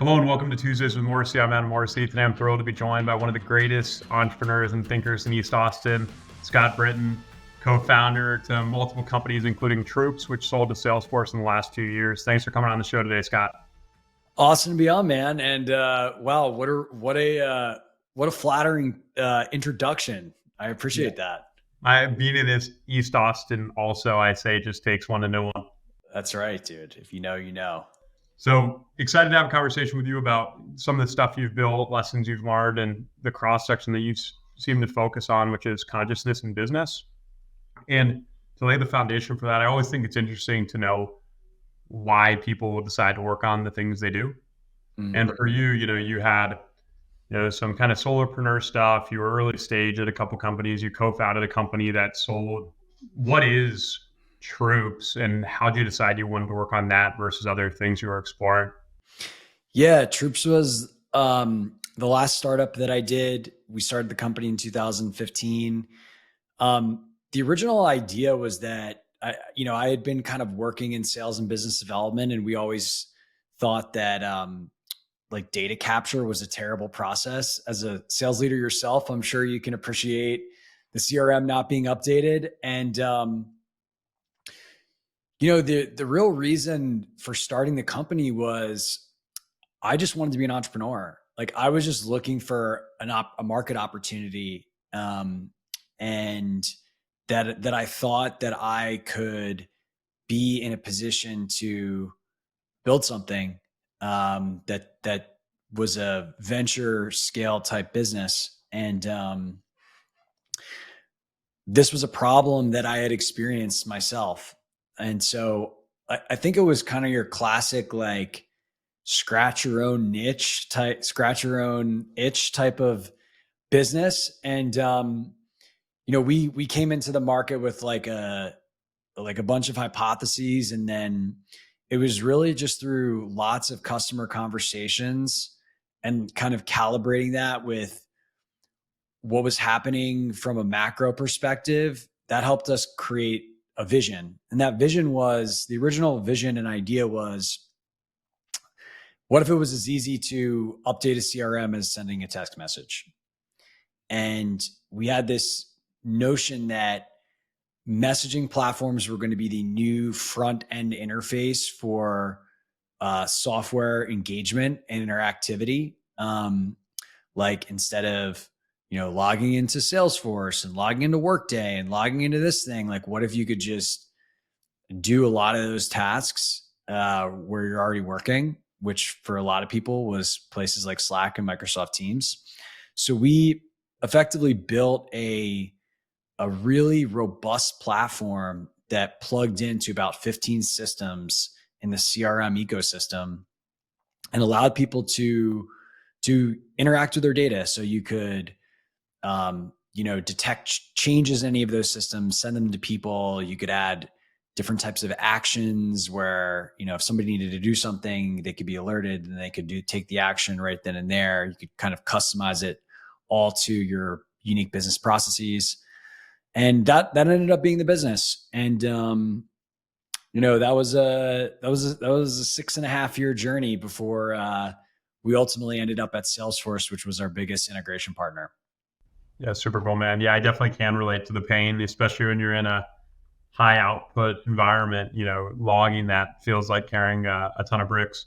Hello and welcome to Tuesdays with Morrissey. I'm Adam Morrissey. Today I'm thrilled to be joined by one of the greatest entrepreneurs and thinkers in East Austin, Scott Britton, co-founder to multiple companies, including Troops, which sold to Salesforce in the last 2 years. Thanks for coming on the show today, Scott. Awesome to be on, man. And wow, what a flattering introduction. I appreciate that. Being in this East Austin, also, I say it just takes one to know one. That's right, dude. If you know, you know. So excited to have a conversation with you about some of the stuff you've built, lessons you've learned, and the cross section that you seem to focus on, which is consciousness in business. And to lay the foundation for that, I always think it's interesting to know why people will decide to work on the things they do. Mm-hmm. And for you, you had some kind of solopreneur stuff. You were early stage at a couple companies. You co-founded a company that sold. What is Troops, and how did you decide you wanted to work on that versus other things you were exploring? Yeah, Troops was the last startup that I did. We started the company in 2015. The original idea was that I had been kind of working in sales and business development, and we always thought that like data capture was a terrible process. As a sales leader yourself, I'm sure you can appreciate the CRM not being updated. And the real reason for starting the company was I just wanted to be an entrepreneur. Like I was just looking for a market opportunity, and that I thought that I could be in a position to build something that was a venture scale type business. And this was a problem that I had experienced myself. And so I think it was kind of your classic, like scratch your own itch type of business. And, we came into the market with like a bunch of hypotheses. And then it was really just through lots of customer conversations and kind of calibrating that with what was happening from a macro perspective that helped us create a vision. And that vision was, the original vision and idea was, what if it was as easy to update a CRM as sending a text message? And we had this notion that messaging platforms were going to be the new front end interface for software engagement and interactivity. Like instead of logging into Salesforce and logging into Workday and logging into this thing, like what if you could just do a lot of those tasks where you're already working, which for a lot of people was places like Slack and Microsoft Teams. So we effectively built a really robust platform that plugged into about 15 systems in the CRM ecosystem and allowed people to interact with their data. So you could detect changes in any of those systems, send them to people. You could add different types of actions where, if somebody needed to do something, they could be alerted and they could take the action right then and there. You could kind of customize it all to your unique business processes. And that ended up being the business. And, that was a 6.5 year journey before we ultimately ended up at Salesforce, which was our biggest integration partner. Yeah, super cool, man. Yeah, I definitely can relate to the pain, especially when you're in a high output environment. Logging that feels like carrying a ton of bricks.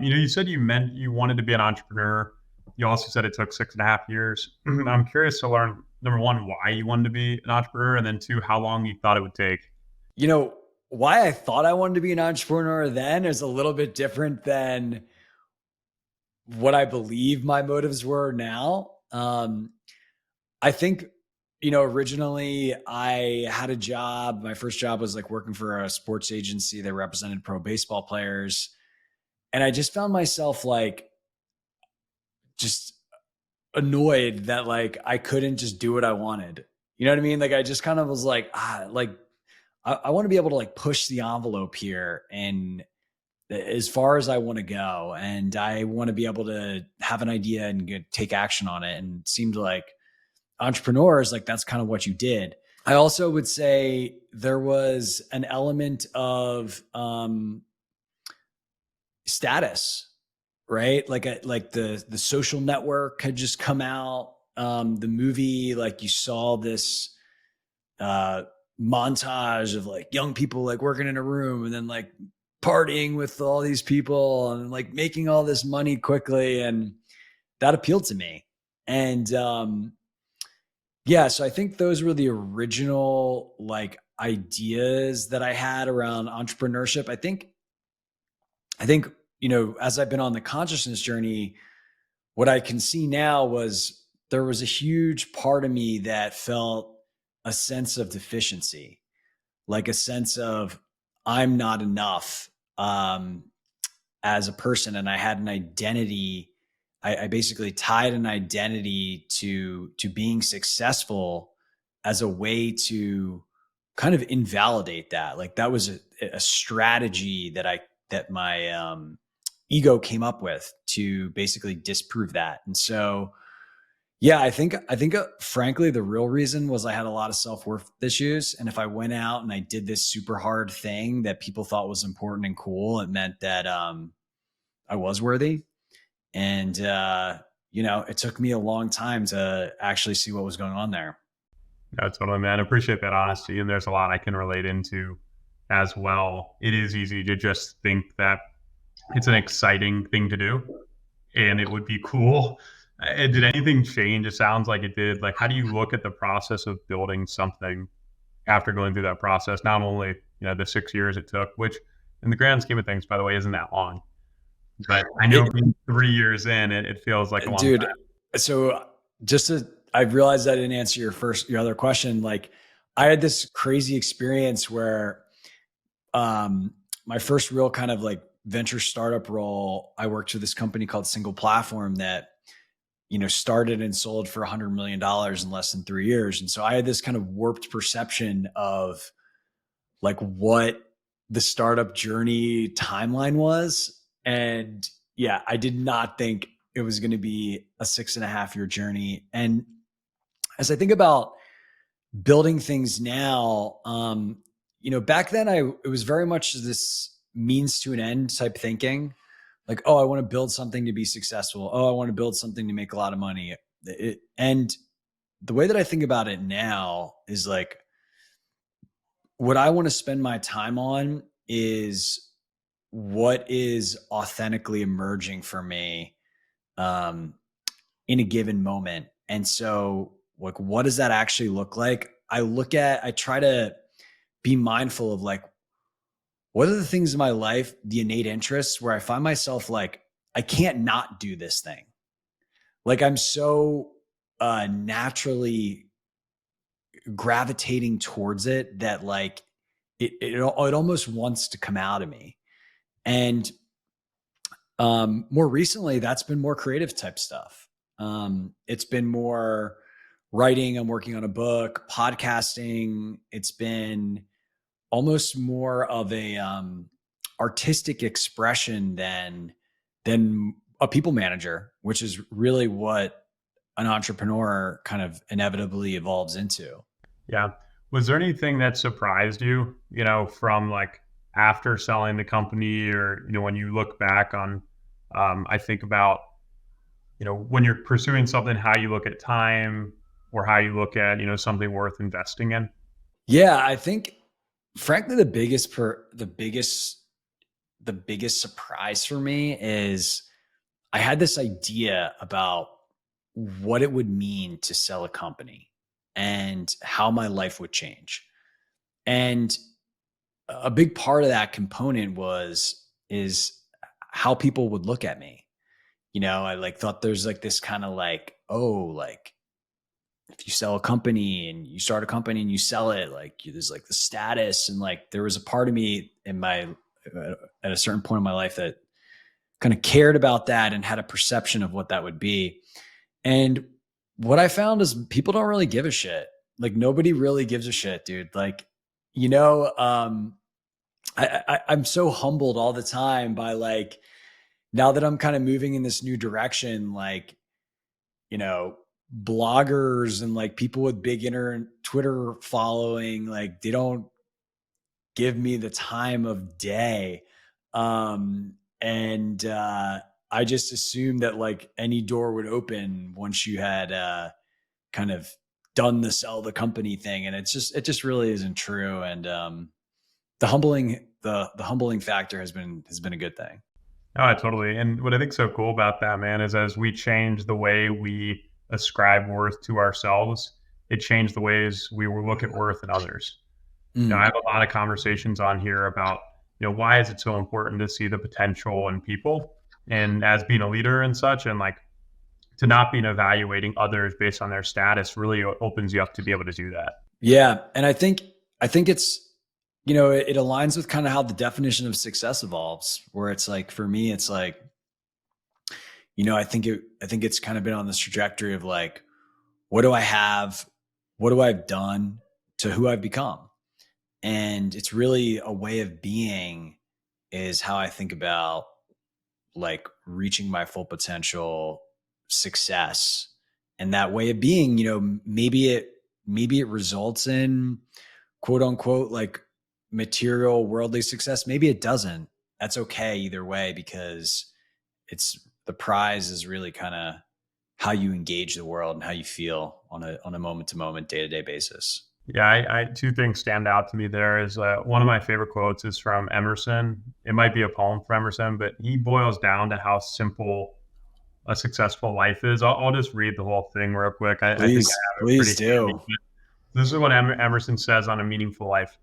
You said you wanted to be an entrepreneur. You also said it took 6.5 years. I'm curious to learn, number one, why you wanted to be an entrepreneur, and then two, how long you thought it would take. Why I thought I wanted to be an entrepreneur then is a little bit different than what I believe my motives were now. I think, originally I had a job. My first job was like working for a sports agency that represented pro baseball players. And I just found myself like just annoyed that like I couldn't just do what I wanted. You know what I mean? Like I just kind of was like, I want to be able to like push the envelope here and as far as I want to go. And I want to be able to have an idea and take action on it. And it seemed like entrepreneurs, like that's kind of what you did. I also would say there was an element of status. right? Like the Social Network had just come out. The movie, like you saw this uh, montage of like young people like working in a room and then like partying with all these people and like making all this money quickly, and that appealed to me. And yeah, so I think those were the original like ideas that I had around entrepreneurship. I think, as I've been on the consciousness journey, what I can see now was there was a huge part of me that felt a sense of deficiency, like a sense of I'm not enough as a person. And I had an identity. I basically tied an identity to being successful as a way to kind of invalidate that. Like that was a strategy that my ego came up with to basically disprove that. And so, yeah, I think frankly, the real reason was I had a lot of self-worth issues. And if I went out and I did this super hard thing that people thought was important and cool, it meant that I was worthy. And, it took me a long time to actually see what was going on there. No, totally, man. I appreciate that honesty. And there's a lot I can relate into as well. It is easy to just think that it's an exciting thing to do and it would be cool. Did anything change? It sounds like it did. Like, how do you look at the process of building something after going through that process? Not only, the 6 years it took, which in the grand scheme of things, by the way, isn't that long. But I know It, being 3 years in, it feels like a long dude, time. so I realized I didn't answer your other question. Like I had this crazy experience where my first real kind of like venture startup role, I worked for this company called Single Platform that, started and sold for $100 million in less than 3 years. And so I had this kind of warped perception of like what the startup journey timeline was. And yeah, I did not think it was going to be a 6.5 year journey. And as I think about building things now, back then it was very much this means to an end type thinking. Like, oh, I want to build something to be successful. Oh, I want to build something to make a lot of money. And the way that I think about it now is like, what I want to spend my time on is what is authentically emerging for me um, in a given moment. And so, like, what does that actually look like? I try to be mindful of like, what are the things in my life, the innate interests where I find myself like, I can't not do this thing. Like I'm so naturally gravitating towards it that like it almost wants to come out of me. And more recently, that's been more creative type stuff. It's been more writing. I'm working on a book, podcasting. It's been almost more of a artistic expression than a people manager, which is really what an entrepreneur kind of inevitably evolves into. Yeah. Was there anything that surprised you, from like after selling the company or, when you look back on, I think about, when you're pursuing something, how you look at time or how you look at, something worth investing in? Yeah, I think frankly the biggest surprise for me is I had this idea about what it would mean to sell a company and how my life would change. And a big part of that component is how people would look at me. I like thought there's like this kind of like, oh, like if you sell a company and you start a company and you sell it, like there's like the status. And like there was a part of me at a certain point in my life that kind of cared about that and had a perception of what that would be. And what I found is people don't really give a shit. Like nobody really gives a shit, dude. Like, I'm so humbled all the time by like, now that I'm kind of moving in this new direction, like, bloggers and like people with big Twitter following, like they don't give me the time of day. And I just assumed that like any door would open once you had kind of done the sell the company thing, and it just really isn't true. And the humbling factor has been a good thing. Oh, totally. And what I think's so cool about that, man, is as we change the way we ascribe worth to ourselves, it changed the ways we will look at worth in others. I have a lot of conversations on here about, why is it so important to see the potential in people, and as being a leader and such, and like to not be evaluating others based on their status really opens you up to be able to do that. Yeah. And I think it's, it aligns with kind of how the definition of success evolves, where it's like, for me, it's like, I think it's kind of been on this trajectory of like, what do I have? What do I've done to who I've become? And it's really a way of being is how I think about like reaching my full potential, success. And that way of being, maybe it results in quote unquote, like material worldly success. Maybe it doesn't. That's okay either way, because the prize is really kind of how you engage the world and how you feel on a moment to moment, day to day basis. Yeah, I two things stand out to me there is one of my favorite quotes is from Emerson. It might be a poem from Emerson, but he boils down to how simple a successful life is. I'll just read the whole thing real quick. I think I have it please do. handy. This is what Emerson says on A Meaningful Life.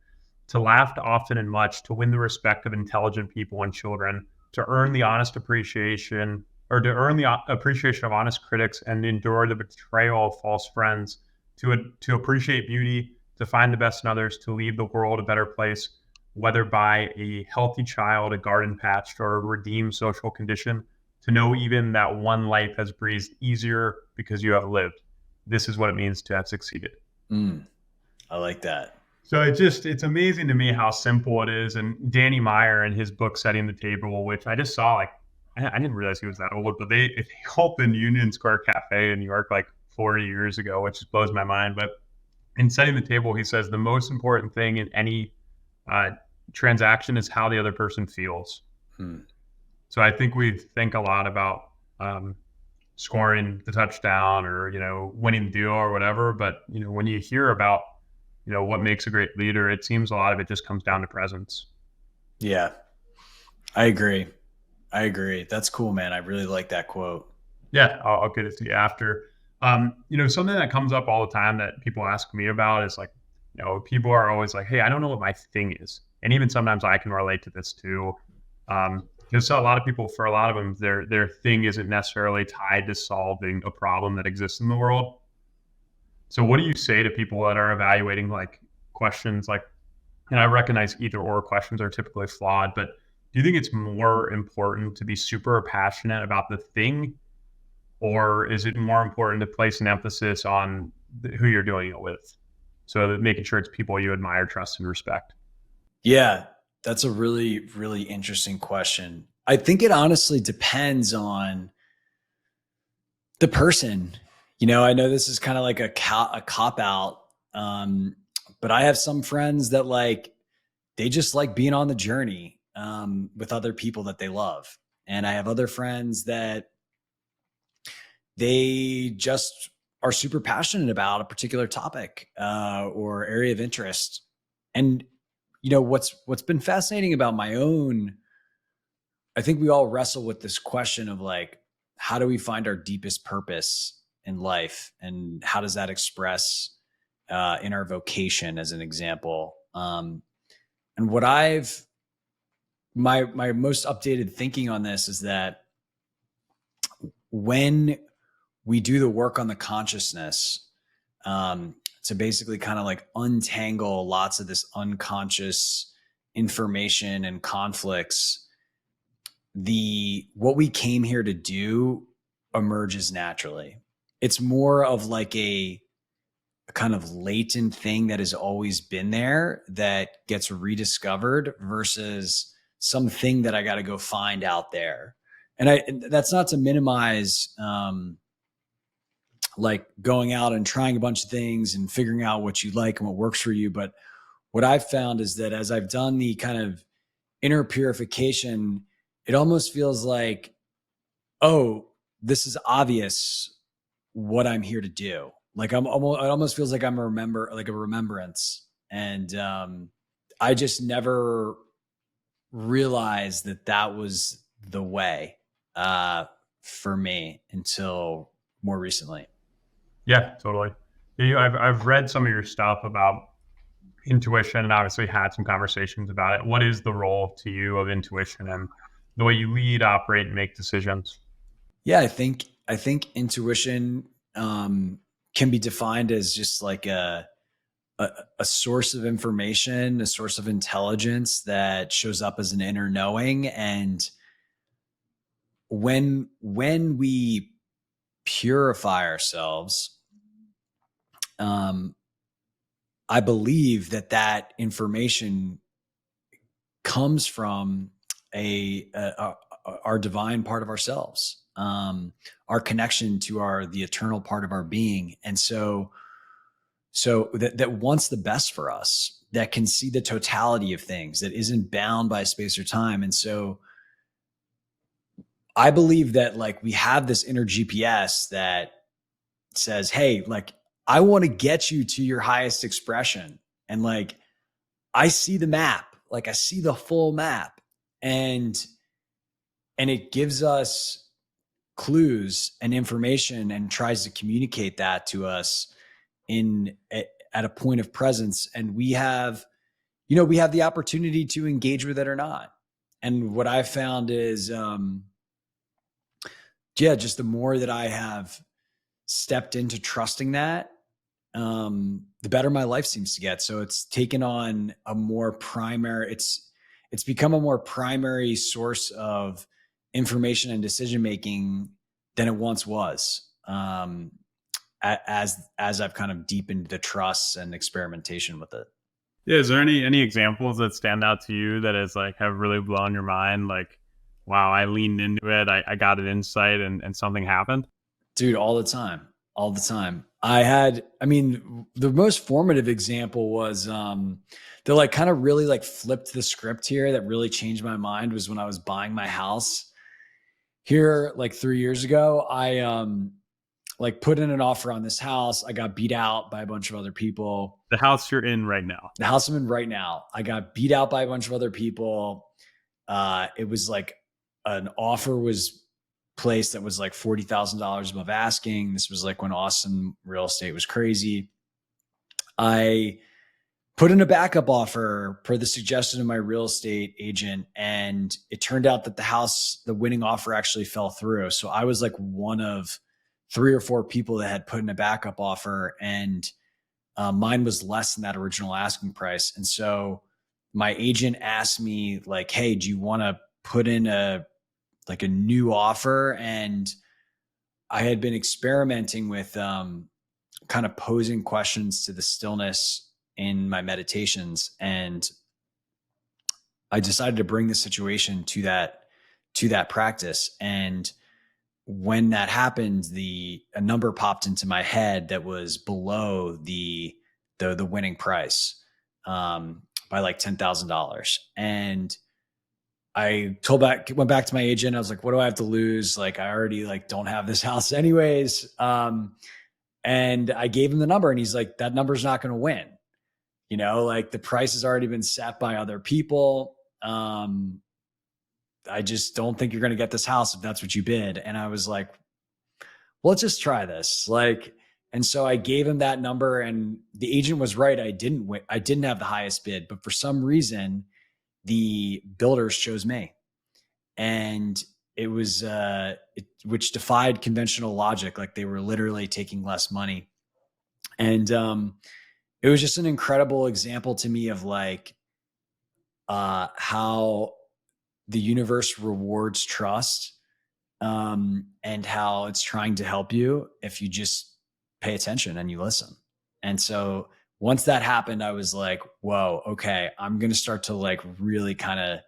To laugh often and much, to win the respect of intelligent people and children, to earn the honest appreciation, or to earn the appreciation of honest critics and endure the betrayal of false friends, to appreciate beauty, to find the best in others, to leave the world a better place, whether by a healthy child, a garden patched, or a redeemed social condition, to know even that one life has breathed easier because you have lived. This is what it means to have succeeded. I like that. So it's amazing to me how simple it is. And Danny Meyer in his book, Setting the Table, which I just saw, like, I didn't realize he was that old, but they opened Union Square Cafe in New York like 40 years ago, which just blows my mind. But in Setting the Table, he says the most important thing in any transaction is how the other person feels. So I think we think a lot about scoring the touchdown or, winning the deal or whatever. But, when you hear about, what makes a great leader, it seems a lot of it just comes down to presence. Yeah, I agree. That's cool, man. I really like that quote. Yeah, I'll get it to you after. Something that comes up all the time that people ask me about is like, people are always like, hey, I don't know what my thing is. And even sometimes I can relate to this too. Because a lot of people, for a lot of them, their thing isn't necessarily tied to solving a problem that exists in the world. So what do you say to people that are evaluating like questions like, and I recognize either or questions are typically flawed, but do you think it's more important to be super passionate about the thing, or is it more important to place an emphasis on who you're doing it with? So that making sure it's people you admire, trust, and respect. Yeah, that's a really, really interesting question. I think it honestly depends on the person. I know this is kind of like a cop out, but I have some friends that like, they just like being on the journey with other people that they love. And I have other friends that they just are super passionate about a particular topic or area of interest. And, what's been fascinating about my own, I think we all wrestle with this question of like, how do we find our deepest purpose in life? And how does that express in our vocation, as an example? And what my most updated thinking on this is that when we do the work on the consciousness to basically kind of like untangle lots of this unconscious information and conflicts, what we came here to do emerges naturally. It's more of like a kind of latent thing that has always been there that gets rediscovered versus something that I got to go find out there. And that's not to minimize like going out and trying a bunch of things and figuring out what you like and what works for you. But what I've found is that as I've done the kind of inner purification, it almost feels like oh, this is obvious what I'm here to do. Like it almost feels like I'm like a remembrance. And I just never realized that that was the way for me until more recently. Yeah, totally. I've read some of your stuff about intuition and obviously had some conversations about it. What is the role to you of intuition and the way you lead, operate, and make decisions? Yeah, I think intuition can be defined as just like a source of information, a source of intelligence that shows up as an inner knowing. And when we purify ourselves, I believe that that information comes from our divine part of ourselves, our connection to the eternal part of our being. And so that wants the best for us, that can see the totality of things, that isn't bound by space or time. And so I believe that like we have this inner GPS that says, hey, like I want to get you to your highest expression. And like I see the map, like I see the full map. And it gives us clues and information and tries to communicate that to us at a point of presence. And we have the opportunity to engage with it or not. And what I've found is, just the more that I have stepped into trusting that, the better my life seems to get. So it's taken on a more primary, it's become a more primary source of information and decision-making than it once was. As I've kind of deepened the trust and experimentation with it. Yeah, is there any examples that stand out to you that is like have really blown your mind? Like, wow, I leaned into it, I got an insight, and something happened. Dude, all the time. All the time. The most formative example was that like kind of really like flipped the script here, that really changed my mind, was when I was buying my house here like 3 years ago. I like put in an offer on this house. I got beat out by a bunch of other people. The house you're in right now. The house I'm in right now, I got beat out by a bunch of other people. It was like an offer was placed that was like $40,000 above asking. This was like when Austin real estate was crazy. I put in a backup offer per the suggestion of my real estate agent, and it turned out that the winning offer actually fell through. So I was like one of 3 or 4 people that had put in a backup offer, and mine was less than that original asking price. And so my agent asked me like, hey, do you want to put in a new offer? And I had been experimenting with kind of posing questions to the stillness in my meditations. And I decided to bring the situation to that practice. And when that happened, a number popped into my head that was below the winning price by like $10,000. And I went back to my agent. I was like, what do I have to lose? Like, I already like don't have this house anyways. And I gave him the number, and he's like, that number's not going to win. Like the price has already been set by other people. I just don't think you're going to get this house if that's what you bid. And I was like, well, let's just try this. And so I gave him that number, and the agent was right. I didn't have the highest bid, but for some reason, the builders chose me. And it was, which defied conventional logic. Like they were literally taking less money. And it was just an incredible example to me of like how the universe rewards trust, and how it's trying to help you if you just pay attention and you listen. And so once that happened, I was like, whoa, okay, I'm going to start to like really kind of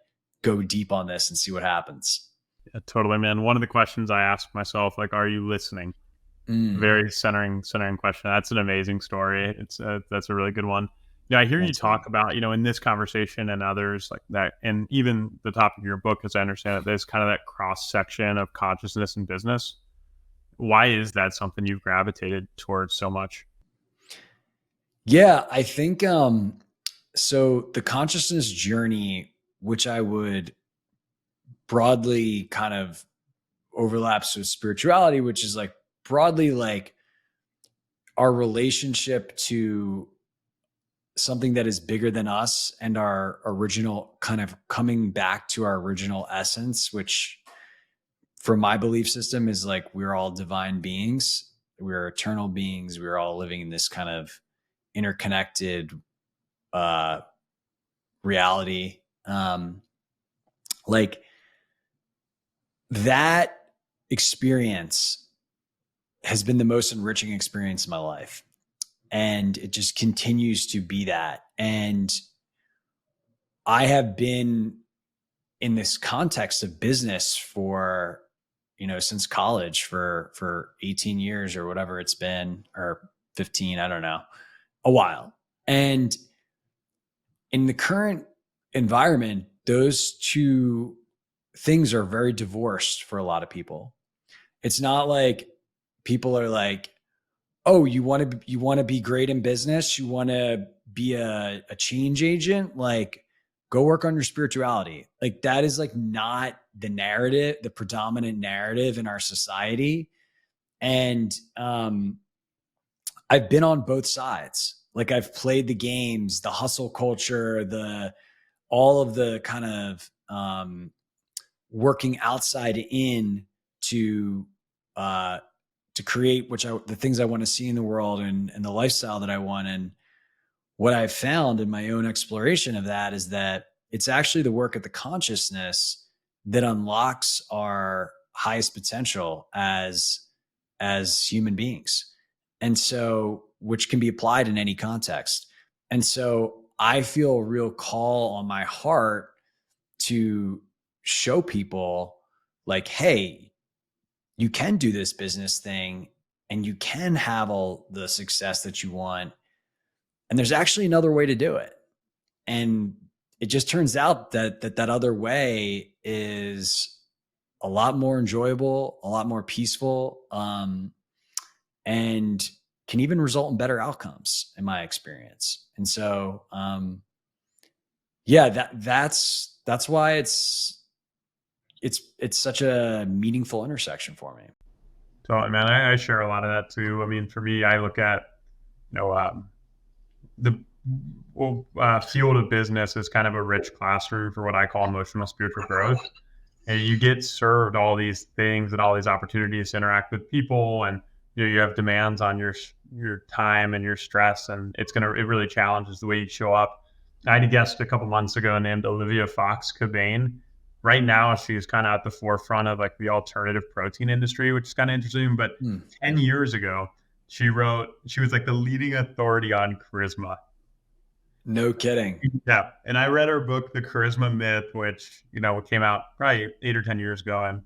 go deep on this and see what happens. Yeah, totally, man. One of the questions I ask myself, like, are you listening? Very centering question. That's an amazing story. That's a really good one. Yeah, I hear you That's big. talk about, in this conversation and others like that, and even the topic of your book, as I understand it, there's kind of that cross section of consciousness and business. Why is that something you've gravitated towards so much? Yeah, I think so the consciousness journey, which I would broadly kind of overlaps with spirituality, which is like broadly like our relationship to something that is bigger than us and our original kind of coming back to our original essence, which from my belief system is like we're all divine beings, we're eternal beings, we're all living in this kind of interconnected uh reality. Like that experience has been the most enriching experience in my life, and it just continues to be that. And I have been in this context of business for, since college for 18 years or whatever it's been, or 15, I don't know, a while. And in the current environment, those two things are very divorced for a lot of people. It's not like people are like, oh, you want to be great in business, you want to be a change agent, like go work on your spirituality. Like that is like not the narrative, the predominant narrative in our society. And I've been on both sides. Like I've played the games, the hustle culture, the all of the kind of working outside in to uh, to create the things I want to see in the world, and the lifestyle that I want. And what I've found in my own exploration of that is that it's actually the work of the consciousness that unlocks our highest potential as human beings. And so, which can be applied in any context. And so I feel a real call on my heart to show people like, hey, you can do this business thing and you can have all the success that you want. And there's actually another way to do it. And it just turns out that other way is a lot more enjoyable, a lot more peaceful, and can even result in better outcomes in my experience. And so, yeah, that's why it's such a meaningful intersection for me. So, man, I share a lot of that too. I mean, for me, I look at, you know, the field of business is kind of a rich classroom for what I call emotional spiritual growth. And you get served all these things and all these opportunities to interact with people, and you have demands on your time and your stress, and it really challenges the way you show up. I had a guest a couple months ago named Olivia Fox Cobain. Right now, she's kind of at the forefront of like the alternative protein industry, which is kind of interesting. But Hmm. 10 years ago, she was like the leading authority on charisma. No kidding. Yeah. And I read her book, The Charisma Myth, which, came out probably 8 or 10 years ago. And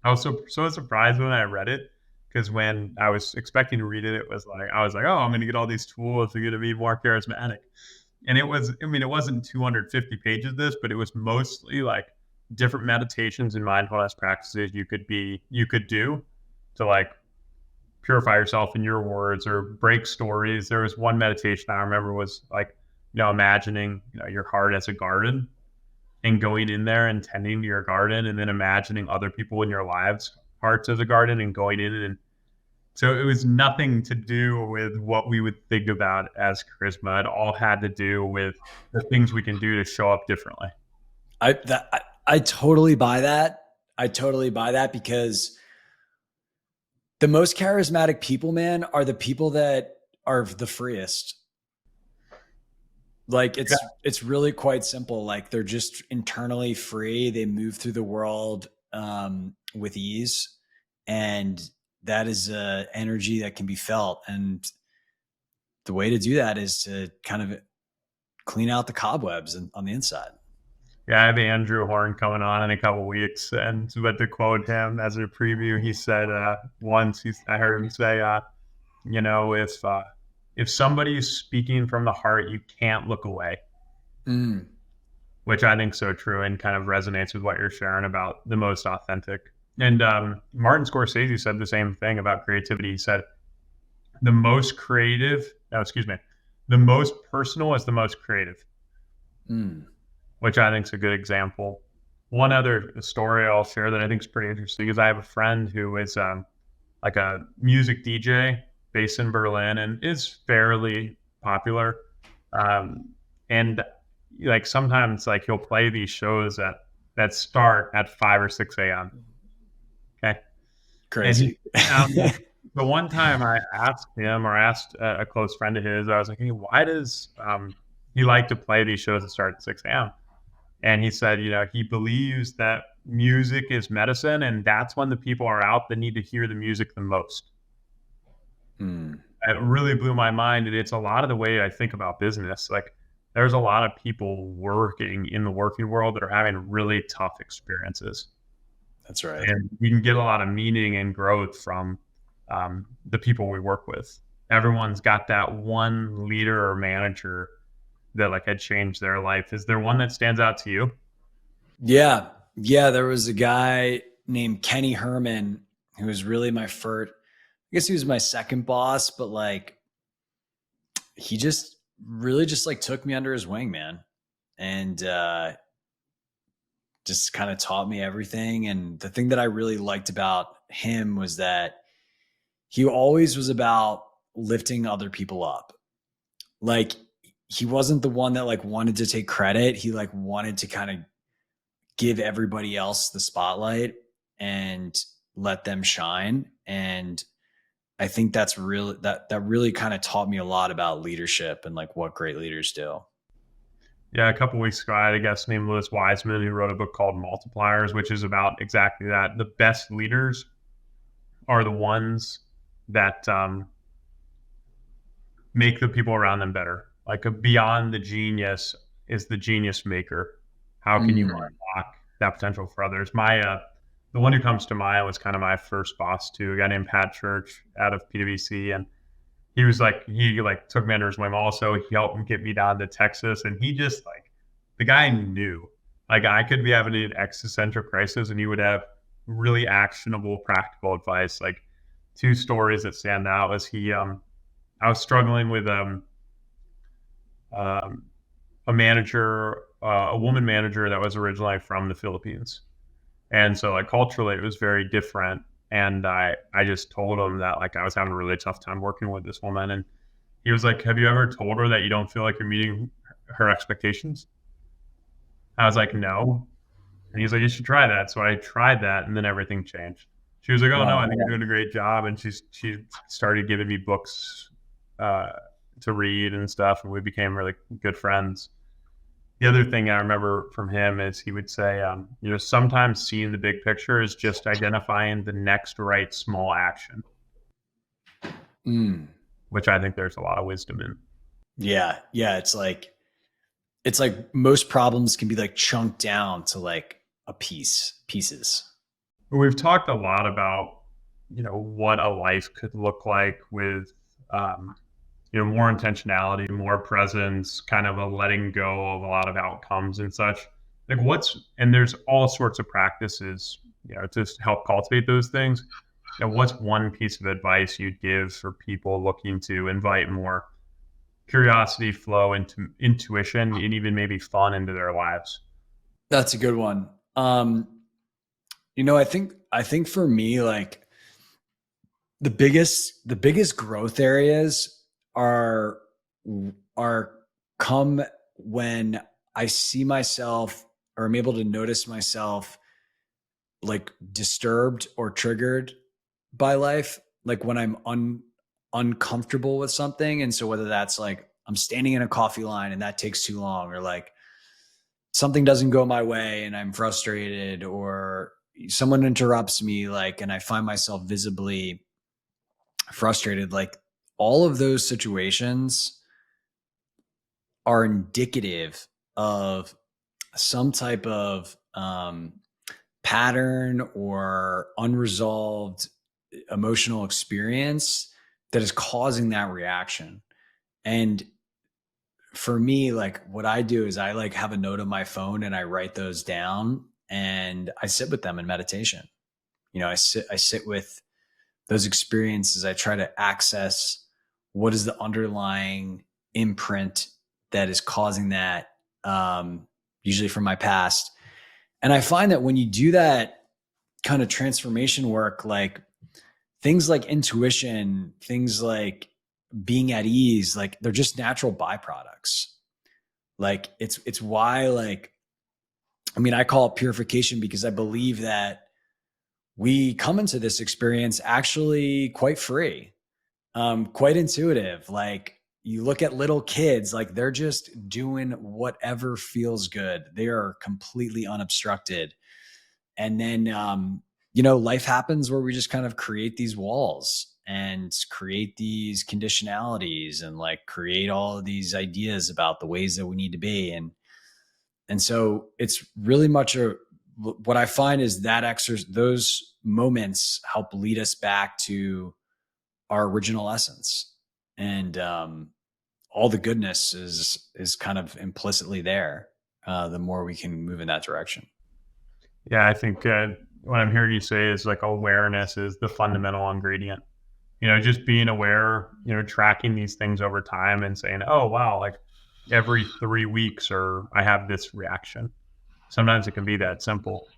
I was so surprised when I read it, because when I was expecting to read it, I was like, oh, I'm going to get all these tools to get to be more charismatic. And it wasn't 250 pages of this, but it was mostly like different meditations and mindfulness practices you could do to like purify yourself, in your words, or break stories. There was one meditation I remember was like, imagining, your heart as a garden, and going in there and tending to your garden, and then imagining other people in your lives hearts as a garden and going in. And so it was nothing to do with what we would think about as charisma. It all had to do with the things we can do to show up differently. I totally buy that. I totally buy that, because the most charismatic people, man, are the people that are the freest. Like Yeah. it's really quite simple. Like they're just internally free. They move through the world with ease, and that is energy that can be felt. And the way to do that is to kind of clean out the cobwebs on the inside. Yeah, I have Andrew Horn coming on in a couple weeks, and but to quote him as a preview, he said once I heard him say, if if somebody is speaking from the heart, you can't look away, Mm, which I think is so true and kind of resonates with what you're sharing about the most authentic. And Martin Scorsese said the same thing about creativity. He said, the most creative, no, excuse me, the most personal is the most creative, mm. which I think is a good example. One other story I'll share that I think is pretty interesting is I have a friend who is like a music DJ based in Berlin and is fairly popular. Um, and like sometimes like he'll play these shows that start at 5 or 6 a.m. Okay. And he Crazy. the one time I asked him or asked a close friend of his, I was like, hey, why does he like to play these shows that start at 6 a.m.? And he said, he believes that music is medicine, and that's when the people are out that need to hear the music the most. Mm, It really blew my mind. And it's a lot of the way I think about business. Like, there's a lot of people working in the working world that are having really tough experiences. that's right. And we can get a lot of meaning and growth from the people we work with. Everyone's got that one leader or manager that like had changed their life. Is there one that stands out to you? Yeah. Yeah. There was a guy named Kenny Herman who was really my first, I guess he was my second boss, but like he just really just like took me under his wing, man. And just kind of taught me everything. And the thing that I really liked about him was that he always was about lifting other people up. Like he wasn't the one that like wanted to take credit. He like wanted to kind of give everybody else the spotlight and let them shine. And I think that's really that really kind of taught me a lot about leadership and like what great leaders do. Yeah, a couple weeks ago, I had a guest named Lewis Wiseman who wrote a book called Multipliers, which is about exactly that. The best leaders are the ones that make the people around them better. Like beyond the genius is the genius maker. How can you Mm, unlock that potential for others? My the one who comes to mind was kind of my first boss too, a guy named Pat Church out of PwC, and he took me under his wing. Also, he helped me get me down to Texas, and he just like the guy knew like I could be having an existential crisis, and he would have really actionable, practical advice. Like two stories that stand out was I was struggling with um, a manager, a woman manager that was originally from the Philippines, and so like culturally it was very different. And I just told him that like I was having a really tough time working with this woman, and he was like, "Have you ever told her that you don't feel like you're meeting her expectations?" I was like, "No," and he's like, "You should try that." So I tried that, and then everything changed. She was like, "Oh no, I wow. think you're doing a great job," and she started giving me books uh, to read and stuff, and we became really good friends. The other thing I remember from him is he would say, sometimes seeing the big picture is just identifying the next right small action, Mm, which I think there's a lot of wisdom in. yeah. Yeah. It's like most problems can be like chunked down to like pieces. We've talked a lot about, what a life could look like with, um, more intentionality, more presence, kind of a letting go of a lot of outcomes and such. Like and there's all sorts of practices, to help cultivate those things. What's one piece of advice you'd give for people looking to invite more curiosity, flow, into intuition, and even maybe fun into their lives? That's a good one. I think for me, like the biggest growth areas are are come when I see myself or I'm able to notice myself like disturbed or triggered by life, like when I'm uncomfortable with something. And so whether that's like I'm standing in a coffee line and that takes too long, or like something doesn't go my way and I'm frustrated, or someone interrupts me, like, and I find myself visibly frustrated, like all of those situations are indicative of some type of pattern or unresolved emotional experience that is causing that reaction. And for me, like what I do is I like have a note on my phone and I write those down and I sit with them in meditation. I sit with those experiences. I try to access what is the underlying imprint that is causing that, usually from my past. And I find that when you do that kind of transformation work, like things like intuition, things like being at ease, like they're just natural byproducts. Like it's why, like, I mean, I call it purification because I believe that we come into this experience actually quite free, quite intuitive. Like you look at little kids, like they're just doing whatever feels good. They are completely unobstructed. And then, life happens where we just kind of create these walls and create these conditionalities and like create all of these ideas about the ways that we need to be. And so it's really much what I find is that those moments help lead us back to our original essence. And, all the goodness is kind of implicitly there. The more we can move in that direction. Yeah, I think what I'm hearing you say is like awareness is the fundamental ingredient. Just being aware, tracking these things over time and saying, oh, wow, like every 3 weeks or I have this reaction. Sometimes it can be that simple.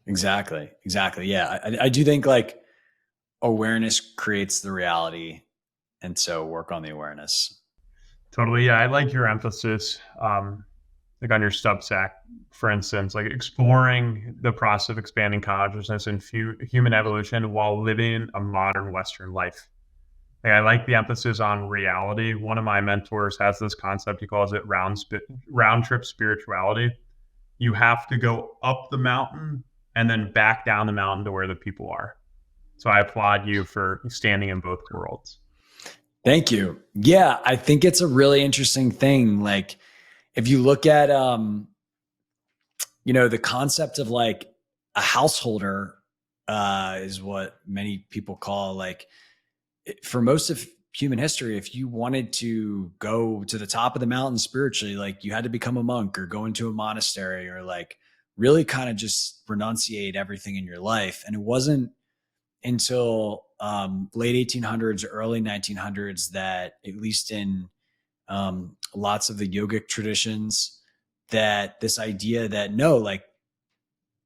Exactly. Yeah. I do think like awareness creates the reality. And so work on the awareness. Totally. Yeah. I like your emphasis, like on your Substack, for instance, like exploring the process of expanding consciousness and human evolution while living a modern Western life. Like, I like the emphasis on reality. One of my mentors has this concept. He calls it round trip spirituality. You have to go up the mountain and then back down the mountain to where the people are. So I applaud you for standing in both worlds. Thank you. Yeah, I think it's a really interesting thing. Like if you look at, the concept of like a householder, is what many people call like, for most of human history, if you wanted to go to the top of the mountain spiritually, like you had to become a monk or go into a monastery or like really kind of just renunciate everything in your life. And it wasn't until late 1800s, early 1900s that, at least in lots of the yogic traditions, that this idea that no, like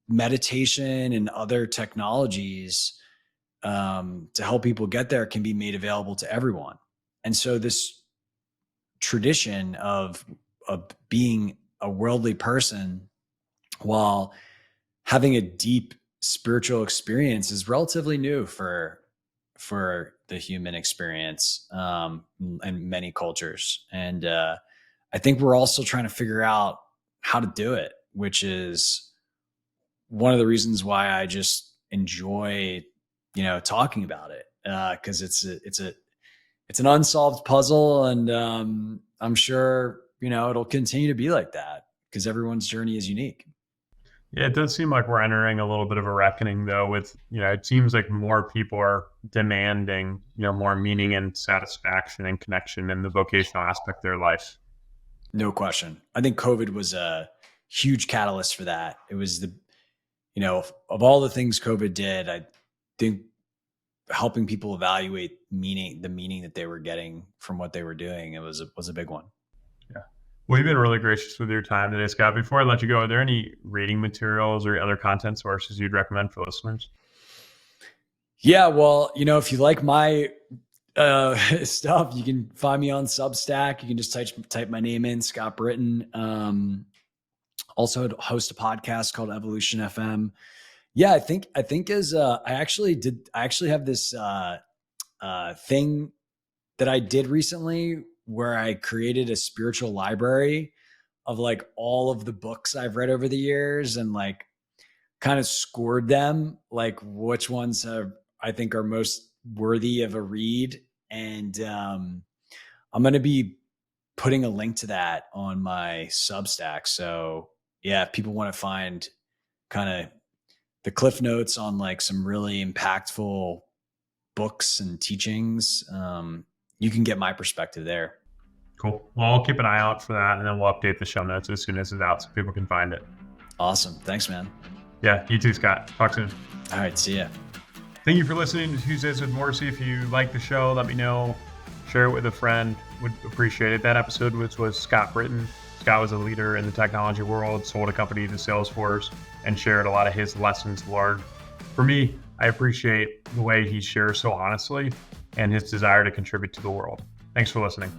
meditation and other technologies to help people get there can be made available to everyone. And so this tradition of being a worldly person while having a deep spiritual experience is relatively new for the human experience, in many cultures. And I think we're also trying to figure out how to do it, which is one of the reasons why I just enjoy, talking about it, because it's an unsolved puzzle, and I'm sure it'll continue to be like that because everyone's journey is unique. Yeah, it does seem like we're entering a little bit of a reckoning, though, with, it seems like more people are demanding, more meaning and satisfaction and connection in the vocational aspect of their life. No question. I think COVID was a huge catalyst for that. It was of all the things COVID did, I think helping people evaluate the meaning that they were getting from what they were doing, it was a big one. Yeah. Well, you've been really gracious with your time today, Scott. Before I let you go, are there any reading materials or other content sources you'd recommend for listeners? Yeah, well, if you like my stuff, you can find me on Substack. You can just type my name in, Scott Britton. Also host a podcast called Evolution FM. Yeah, I think as I actually have this thing that I did recently where I created a spiritual library of like all of the books I've read over the years and like kind of scored them, like which ones I think are most worthy of a read. And I'm going to be putting a link to that on my Substack. So yeah, if people want to find kind of the cliff notes on like some really impactful books and teachings, you can get my perspective there. Cool. Well, I'll keep an eye out for that, and then we'll update the show notes as soon as it's out so people can find it. Awesome. Thanks, man. Yeah, you too, Scott. Talk soon. All right. See ya. Thank you for listening to Tuesdays with Morrissey. If you like the show, let me know. Share it with a friend. Would appreciate it. That episode was Scott Britton. Scott was a leader in the technology world, sold a company to Salesforce, and shared a lot of his lessons learned. For me, I appreciate the way he shares so honestly and his desire to contribute to the world. Thanks for listening.